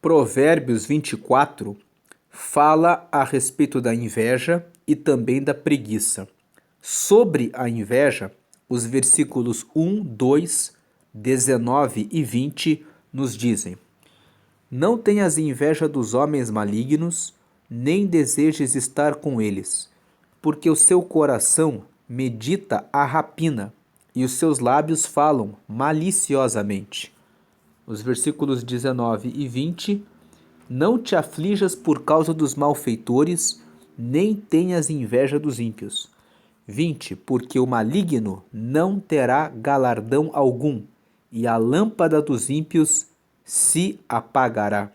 Provérbios 24 fala a respeito da inveja e também da preguiça. Sobre a inveja, os versículos 1, 2, 19 e 20 nos dizem: Não tenhas inveja dos homens malignos, nem desejes estar com eles, porque o seu coração medita a rapina e os seus lábios falam maliciosamente. Os versículos 19 e 20: Não te aflijas por causa dos malfeitores, nem tenhas inveja dos ímpios. 20: Porque o maligno não terá galardão algum, e a lâmpada dos ímpios se apagará.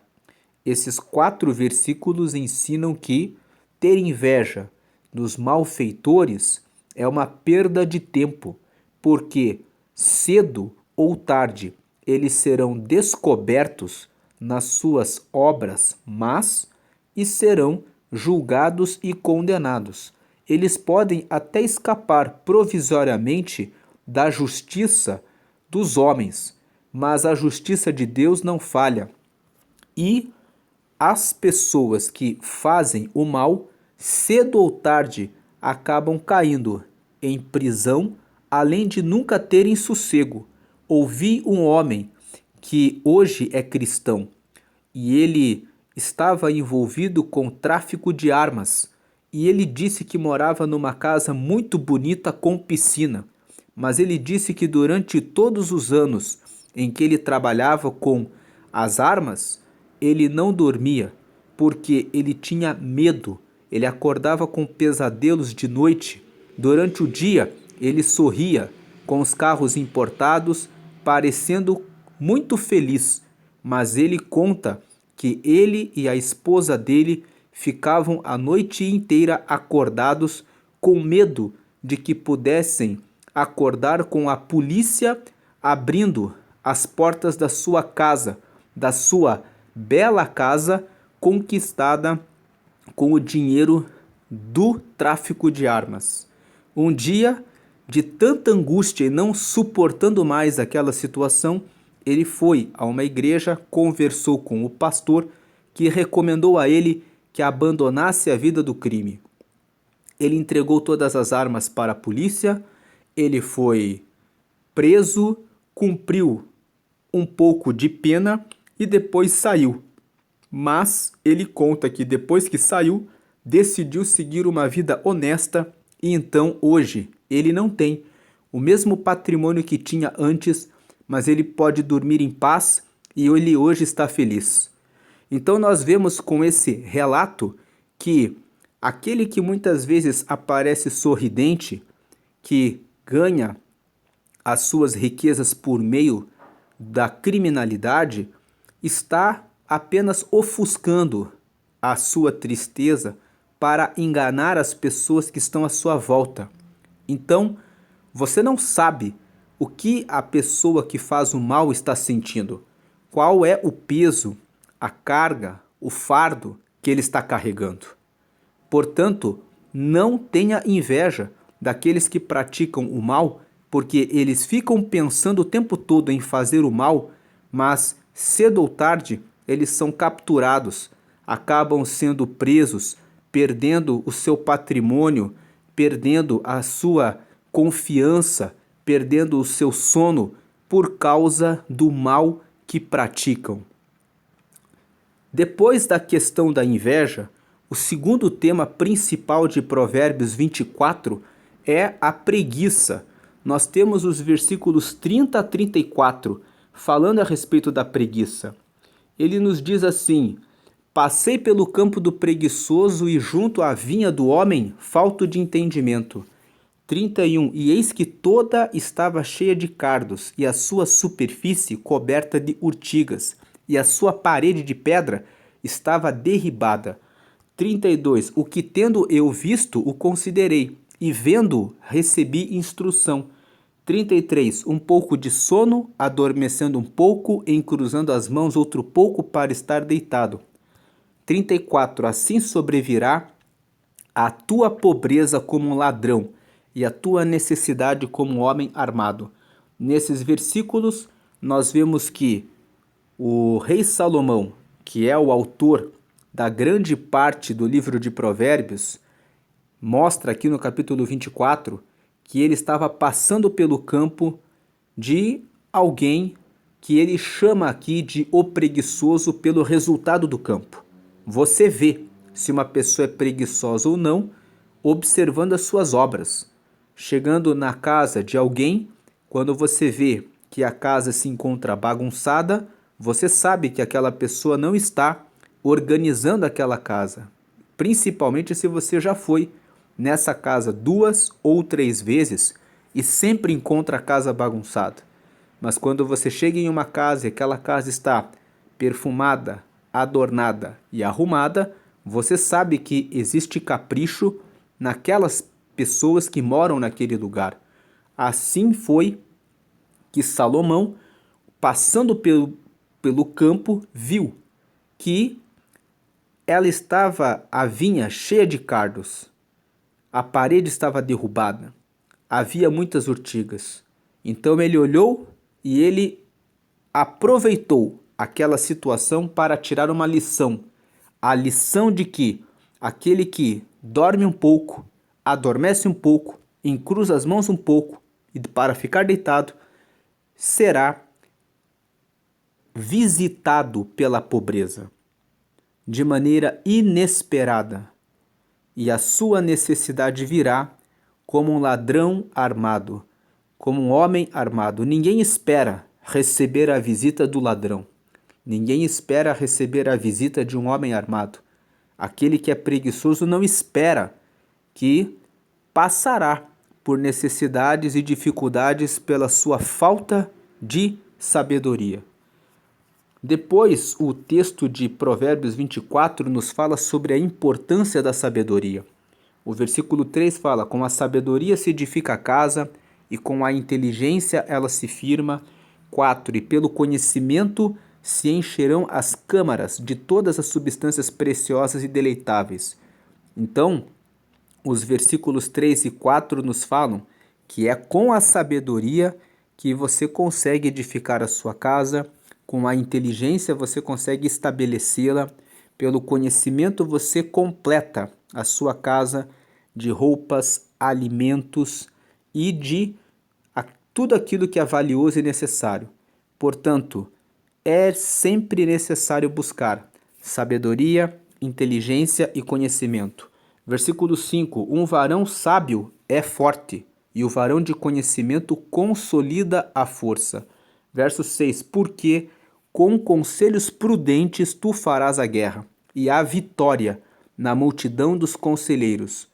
Esses 4 versículos ensinam que ter inveja dos malfeitores é uma perda de tempo, porque cedo ou tarde eles serão descobertos nas suas obras más e serão julgados e condenados. Eles podem até escapar provisoriamente da justiça dos homens, mas a justiça de Deus não falha. E as pessoas que fazem o mal, cedo ou tarde, acabam caindo em prisão, além de nunca terem sossego. Ouvi um homem que hoje é cristão e ele estava envolvido com tráfico de armas e ele disse que morava numa casa muito bonita com piscina, mas ele disse que durante todos os anos em que ele trabalhava com as armas, ele não dormia porque ele tinha medo. Ele acordava com pesadelos de noite. Durante o dia, ele sorria com os carros importados, parecendo muito feliz, mas ele conta que ele e a esposa dele ficavam a noite inteira acordados com medo de que pudessem acordar com a polícia abrindo as portas da sua casa, da sua bela casa conquistada com o dinheiro do tráfico de armas. Um dia, de tanta angústia e não suportando mais aquela situação, ele foi a uma igreja, conversou com o pastor, que recomendou a ele que abandonasse a vida do crime. Ele entregou todas as armas para a polícia, ele foi preso, cumpriu um pouco de pena e depois saiu. Mas ele conta que depois que saiu, decidiu seguir uma vida honesta e então hoje ele não tem o mesmo patrimônio que tinha antes, mas ele pode dormir em paz e ele hoje está feliz. Então nós vemos com esse relato que aquele que muitas vezes aparece sorridente, que ganha as suas riquezas por meio da criminalidade, está apenas ofuscando a sua tristeza para enganar as pessoas que estão à sua volta. Então, você não sabe o que a pessoa que faz o mal está sentindo, qual é o peso, a carga, o fardo que ele está carregando. Portanto, não tenha inveja daqueles que praticam o mal, porque eles ficam pensando o tempo todo em fazer o mal, mas cedo ou tarde eles são capturados, acabam sendo presos, perdendo o seu patrimônio, perdendo a sua confiança, perdendo o seu sono por causa do mal que praticam. Depois da questão da inveja, o segundo tema principal de Provérbios 24 é a preguiça. Nós temos os versículos 30 a 34 falando a respeito da preguiça. Ele nos diz assim: Passei pelo campo do preguiçoso e junto à vinha do homem falto de entendimento. 31. E eis que toda estava cheia de cardos, e a sua superfície coberta de urtigas, e a sua parede de pedra estava derribada. 32. O que tendo eu visto, o considerei, e vendo, recebi instrução. 33. Um pouco de sono, adormecendo um pouco, encruzando as mãos outro pouco para estar deitado. 34. Assim sobrevirá a tua pobreza como um ladrão, e a tua necessidade como um homem armado. Nesses versículos, nós vemos que o rei Salomão que é o autor da grande parte do livro de Provérbios, mostra aqui no capítulo 24 que ele estava passando pelo campo de alguém que ele chama aqui de o preguiçoso pelo resultado do campo. Você vê se uma pessoa é preguiçosa ou não observando as suas obras. Chegando na casa de alguém, quando você vê que a casa se encontra bagunçada, você sabe que aquela pessoa não está organizando aquela casa. Principalmente se você já foi nessa casa 2 ou 3 vezes e sempre encontra a casa bagunçada. Mas quando você chega em uma casa e aquela casa está perfumada, adornada e arrumada, você sabe que existe capricho naquelas pessoas que moram naquele lugar. Assim foi que Salomão, passando pelo campo, viu que a vinha cheia de cardos, a parede estava derrubada, havia muitas urtigas. Então ele olhou e ele aproveitou aquela situação para tirar uma lição. A lição de que aquele que dorme um pouco, adormece um pouco, encruza as mãos um pouco e para ficar deitado, será visitado pela pobreza de maneira inesperada, e a sua necessidade virá como um ladrão armado, como um homem armado. Ninguém espera receber a visita do ladrão. Ninguém espera receber a visita de um homem armado. Aquele que é preguiçoso não espera que passará por necessidades e dificuldades pela sua falta de sabedoria. Depois, o texto de Provérbios 24 nos fala sobre a importância da sabedoria. O versículo 3 fala: com a sabedoria se edifica a casa, e com a inteligência ela se firma. 4. E pelo conhecimento se encherão as câmaras de todas as substâncias preciosas e deleitáveis. Então, os versículos 3 e 4 nos falam que é com a sabedoria que você consegue edificar a sua casa, com a inteligência você consegue estabelecê-la, pelo conhecimento você completa a sua casa de roupas, alimentos e de tudo aquilo que é valioso e necessário. Portanto, é sempre necessário buscar sabedoria, inteligência e conhecimento. Versículo 5: um varão sábio é forte, e o varão de conhecimento consolida a força. Verso 6: porque com conselhos prudentes tu farás a guerra, e há vitória na multidão dos conselheiros.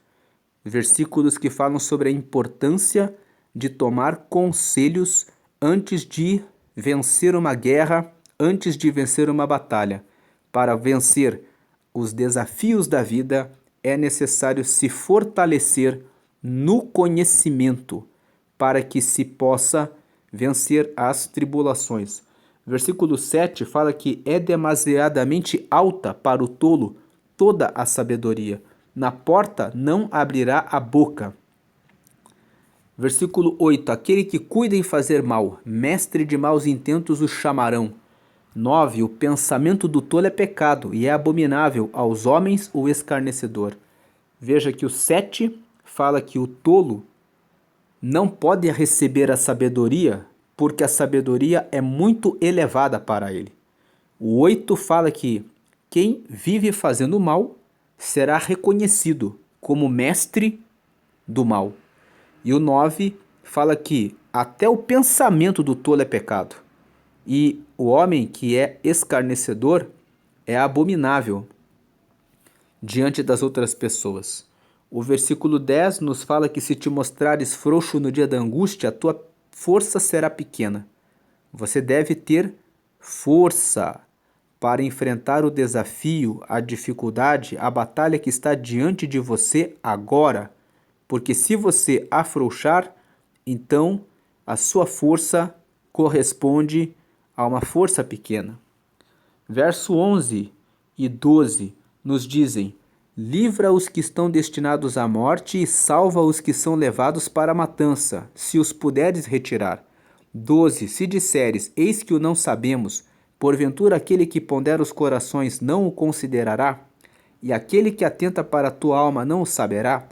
Versículos que falam sobre a importância de tomar conselhos antes de vencer uma guerra, antes de vencer uma batalha. Para vencer os desafios da vida, é necessário se fortalecer no conhecimento, para que se possa vencer as tribulações. Versículo 7 fala que é demasiadamente alta para o tolo toda a sabedoria. Na porta não abrirá a boca. Versículo 8: aquele que cuida em fazer mal, mestre de maus intentos o chamarão. 9. O pensamento do tolo é pecado, e é abominável aos homens o escarnecedor. Veja que o 7 fala que o tolo não pode receber a sabedoria, porque a sabedoria é muito elevada para ele. O 8 fala que quem vive fazendo mal será reconhecido como mestre do mal. E o 9 fala que até o pensamento do tolo é pecado. E o homem que é escarnecedor é abominável diante das outras pessoas. O versículo 10 nos fala que se te mostrares frouxo no dia da angústia, a tua força será pequena. Você deve ter força para enfrentar o desafio, a dificuldade, a batalha que está diante de você agora. Porque se você afrouxar, então a sua força corresponde a uma força pequena. Verso 11 e 12 nos dizem: livra os que estão destinados à morte e salva os que são levados para a matança, se os puderes retirar. 12. Se disseres, eis que o não sabemos, Porventura aquele que pondera os corações não o considerará? E aquele que atenta para a tua alma não o saberá?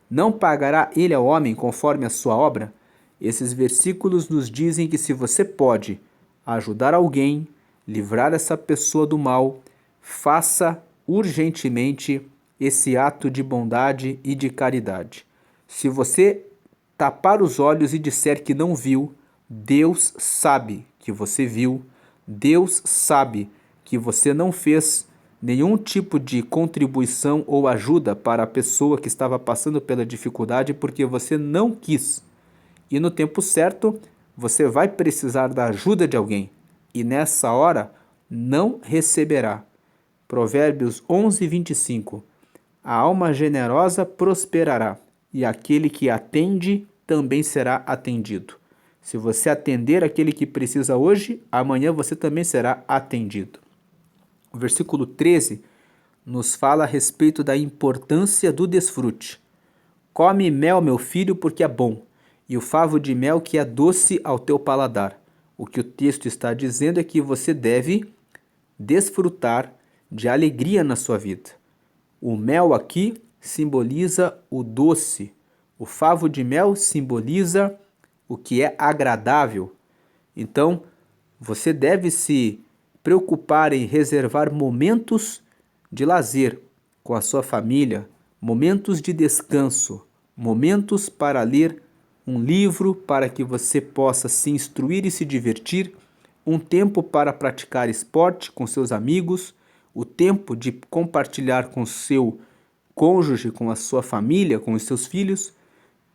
Não pagará ele ao homem conforme a sua obra? Esses versículos nos dizem que se você pode ajudar alguém, livrar essa pessoa do mal, faça urgentemente esse ato de bondade e de caridade. Se você tapar os olhos e disser que não viu, Deus sabe que você viu, Deus sabe que você não fez nenhum tipo de contribuição ou ajuda para a pessoa que estava passando pela dificuldade porque você não quis. E no tempo certo, você vai precisar da ajuda de alguém, e nessa hora não receberá. Provérbios 11:25. A alma generosa prosperará, e aquele que atende também será atendido. Se você atender aquele que precisa hoje, amanhã você também será atendido. O versículo 13 nos fala a respeito da importância do desfrute. Come mel, meu filho, porque é bom, e o favo de mel que é doce ao teu paladar. O que o texto está dizendo é que você deve desfrutar de alegria na sua vida. O mel aqui simboliza o doce. O favo de mel simboliza o que é agradável. Então, você deve se preocupar em reservar momentos de lazer com a sua família, momentos de descanso, momentos para ler um livro para que você possa se instruir e se divertir, um tempo para praticar esporte com seus amigos, o tempo de compartilhar com seu cônjuge, com a sua família, com os seus filhos.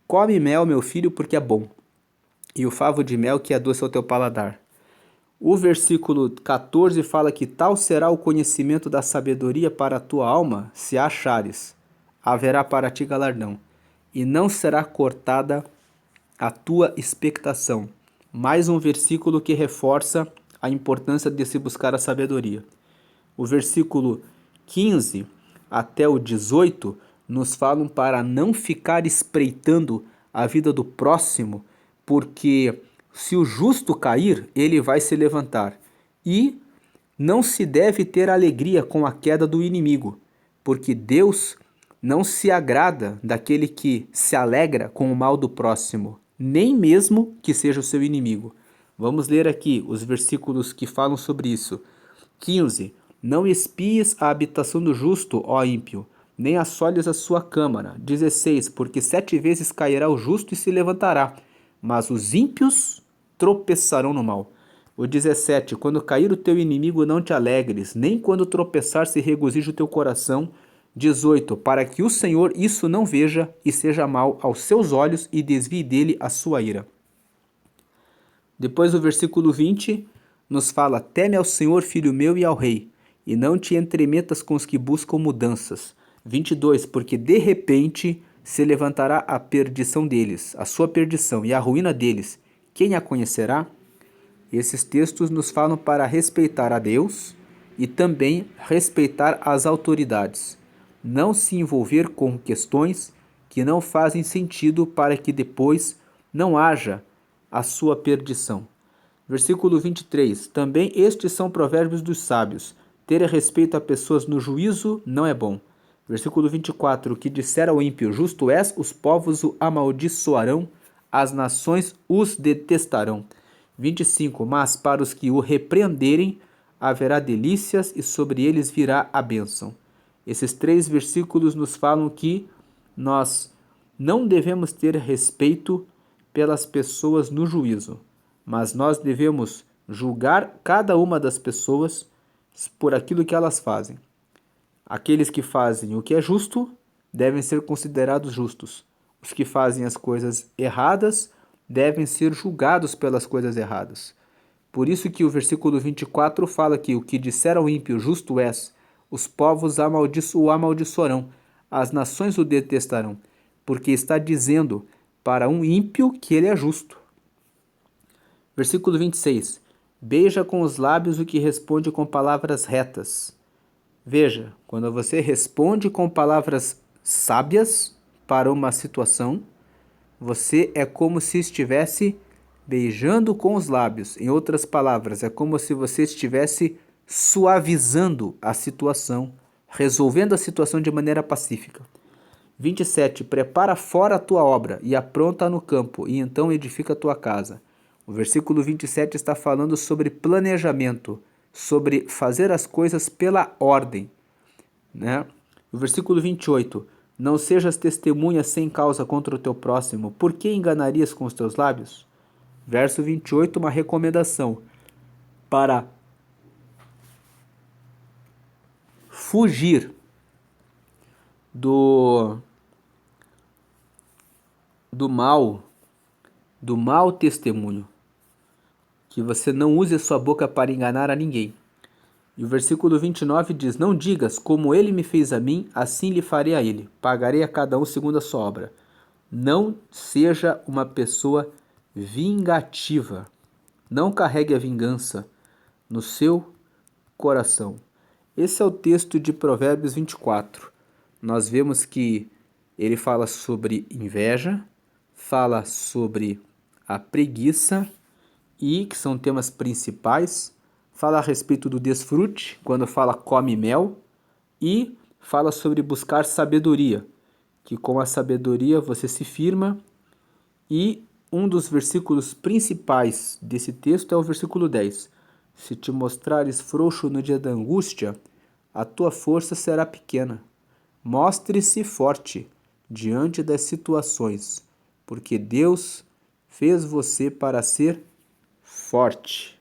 Come mel, meu filho, porque é bom, e o favo de mel que é doce ao teu paladar. O versículo 14 fala que tal será o conhecimento da sabedoria para a tua alma, se a achares. Haverá para ti galardão, e não será cortada a tua expectação. Mais um versículo que reforça a importância de se buscar a sabedoria. O versículo 15 até o 18 nos falam para não ficar espreitando a vida do próximo, porque se o justo cair, ele vai se levantar. E não se deve ter alegria com a queda do inimigo, porque Deus não se agrada daquele que se alegra com o mal do próximo, nem mesmo que seja o seu inimigo. Vamos ler aqui os versículos que falam sobre isso. 15. Não espies a habitação do justo, ó ímpio, nem assoles a sua câmara. 16. Porque 7 vezes cairá o justo e se levantará, mas os ímpios tropeçarão no mal. O 17. Quando cair o teu inimigo, não te alegres, nem quando tropeçar se regozije o teu coração. 18. Para que o Senhor isso não veja e seja mal aos seus olhos e desvie dele a sua ira. Depois o versículo 20 nos fala: teme ao Senhor, filho meu, e ao rei, e não te entremetas com os que buscam mudanças. 22. Porque de repente se levantará a perdição deles, a sua perdição e a ruína deles. Quem a conhecerá? Esses textos nos falam para respeitar a Deus e também respeitar as autoridades. Não se envolver com questões que não fazem sentido para que depois não haja a sua perdição. Versículo 23. Também estes são provérbios dos sábios. Ter respeito a pessoas no juízo não é bom. Versículo 24. O que disser ao ímpio, justo és, os povos o amaldiçoarão, as nações os detestarão. 25. Mas para os que o repreenderem, haverá delícias e sobre eles virá a bênção. Esses 3 versículos nos falam que nós não devemos ter respeito pelas pessoas no juízo, mas nós devemos julgar cada uma das pessoas por aquilo que elas fazem. Aqueles que fazem o que é justo devem ser considerados justos. Os que fazem as coisas erradas devem ser julgados pelas coisas erradas. Por isso que o versículo 24 fala que o que disser ao ímpio, justo és, os povos o amaldiçoarão, as nações o detestarão, porque está dizendo para um ímpio que ele é justo. Versículo 26. Beija com os lábios o que responde com palavras retas. Veja, quando você responde com palavras sábias para uma situação, você é como se estivesse beijando com os lábios. Em outras palavras, é como se você estivesse suavizando a situação, resolvendo a situação de maneira pacífica. 27. Prepara fora a tua obra e apronta no campo, e então edifica a tua casa. O versículo 27 está falando sobre planejamento, sobre fazer as coisas pela ordem, né? O versículo 28. Não sejas testemunha sem causa contra o teu próximo, por que enganarias com os teus lábios? Verso 28, uma recomendação para fugir do mau testemunho, que você não use a sua boca para enganar a ninguém. E o versículo 29 diz: Não digas, como ele me fez a mim, assim lhe farei a ele. Pagarei a cada um segundo a sua obra. Não seja uma pessoa vingativa. Não carregue a vingança no seu coração. Esse é o texto de Provérbios 24. Nós vemos que ele fala sobre inveja, fala sobre a preguiça e, que são temas principais, fala a respeito do desfrute, quando fala come mel, e fala sobre buscar sabedoria, que com a sabedoria você se firma. E um dos versículos principais desse texto é o versículo 10. Se te mostrares frouxo no dia da angústia, a tua força será pequena. Mostre-se forte diante das situações, porque Deus fez você para ser forte.